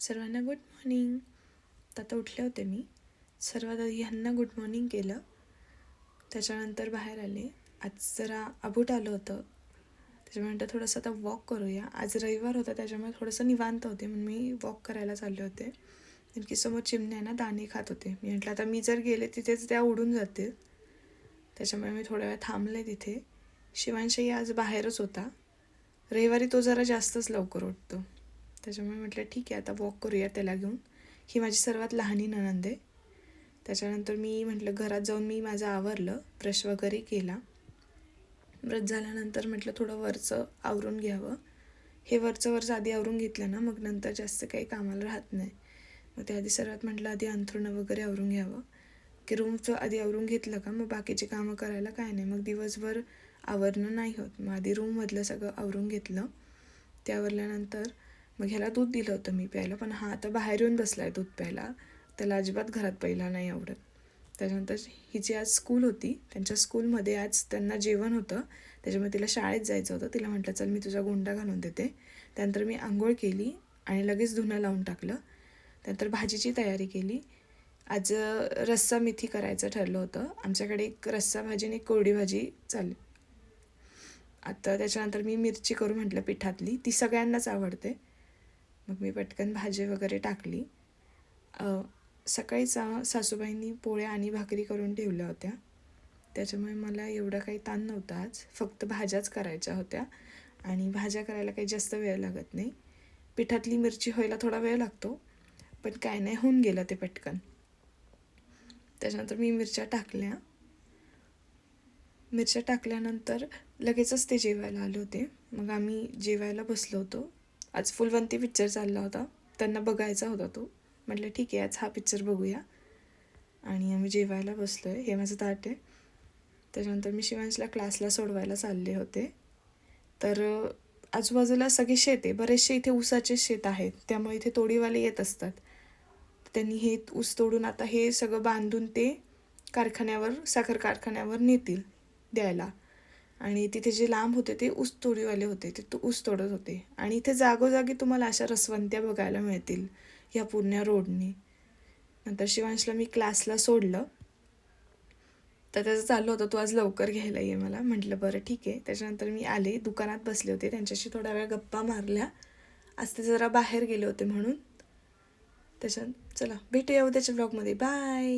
सर्वांना good morning. आता उठले होते मी. सर्वात आधी ह्यांना गुड मॉर्निंग केलं, त्याच्यानंतर बाहेर आले. आज जरा आबूट आलं होतं, त्याच्यामुळे थोडंसं आता वॉक करूया. आज रविवार होता त्याच्यामुळे थोडंसं निवांत होते म्हणून मी वॉक करायला चालले होते. नेमकी समोर चिमण्या ना दाणे खात होते. मी म्हटलं आता मी जर गेले तिथेच त्या उडून जातील, त्याच्यामुळे मी थोड्या वेळ थांबले तिथे. शिवांशही आज बाहेरच होता. रविवारी तो जरा जास्तच लवकर उठतो, त्याच्यामुळे म्हटलं ठीक आहे आता वॉक करूया त्याला घेऊन. ही माझी सर्वात लहानी नणंद आहे. त्याच्यानंतर मी म्हटलं घरात जाऊन मी माझं आवरलं, ब्रश वगैरे केला. ब्रश झाल्यानंतर म्हटलं थोडं वरचं आवरून घ्यावं. हे वरचं आधी आवरून घेतलं ना मग नंतर जास्त काही कामाला राहत नाही. मग ते आधी सर्वात म्हटलं आधी अंथरुणं वगैरे आवरून घ्यावं, की रूमचं आधी आवरून घेतलं का मग बाकीचे कामं करायला काय नाही, मग दिवसभर आवरणं नाही होत. मग आधी रूममधलं सगळं आवरून घेतलं. ते आवरल्यानंतर मग ह्याला दूध दिलं होतं मी प्यायला, पण हा आता बाहेर येऊन बसला आहे दूध प्यायला. त्याला अजिबात घरात प्यायला नाही आवडत. त्याच्यानंतर हिची आज स्कूल होती, त्यांच्या स्कूलमध्ये आज त्यांना जेवण होतं, त्याच्यामुळे तिला शाळेत जायचं होतं. तिला म्हटलं चल मी तुझा गोंडा घालून देते. त्यानंतर मी आंघोळ केली आणि लगेच धुणं लावून टाकलं. त्यानंतर भाजीची तयारी केली. आज रस्सा मेथी करायचं ठरलं होतं. आमच्याकडे एक रस्सा भाजी आणि एक कोरडी भाजी चालली. आता त्याच्यानंतर मी मिरची करू म्हटलं पिठातली, ती सगळ्यांनाच आवडते. मग मी पटकन भाजी वगैरे टाकली. सकाळीच सासूबाईंनी पोळ्या आणि भाकरी करून ठेवल्या होत्या, त्याच्यामुळे मला एवढा काही ताण नव्हता. आज फक्त भाज्याच करायच्या होत्या आणि भाज्या करायला काही जास्त वेळ लागत नाही. पिठातली मिरची व्हायला थोडा वेळ लागतो, पण काय नाही, होऊन गेलं ते पटकन. त्याच्यानंतर मी मिरच्या टाकल्यानंतर लगेचच ते जेवायला आले होते. मग आम्ही जेवायला बसलो होतो. आज फुलवंती पिक्चर चालला होता, त्यांना बघायचा होता तो. म्हटलं ठीक आहे आज हा पिक्चर बघूया, आणि आम्ही जेवायला बसलो आहे. हे माझं ताट आहे. त्याच्यानंतर मी शिवांशला क्लासला सोडवायला चालले होते. तर आजूबाजूला सगळे शेत आहे, बरेचसे इथे ऊसाचे शेत आहेत, त्यामुळे इथे तोडीवाले येत असतात. त्यांनी हे ऊस तोडून आता हे सगळं बांधून ते साखर कारखान्यावर नेतील द्यायला. आणि तिथे जे लांब होते ते ऊस तोडीवाले होते, ते ऊस तोडत होते. आणि इथे जागोजागी तुम्हाला अशा रसवंत्या बघायला मिळतील ह्या पूर्ण रोडने. नंतर शिवांशला मी क्लासला सोडलं, तर त्याचं चाललं होतं तू आज लवकर घ्यायला ये मला. म्हटलं बरं ठीक आहे. त्याच्यानंतर मी आले, दुकानात बसले होते, त्यांच्याशी थोडा वेळ गप्पा मारल्या. आज ते जरा बाहेर गेले होते म्हणून. चला भेटूया उद्याच्या ब्लॉगमध्ये. बाय.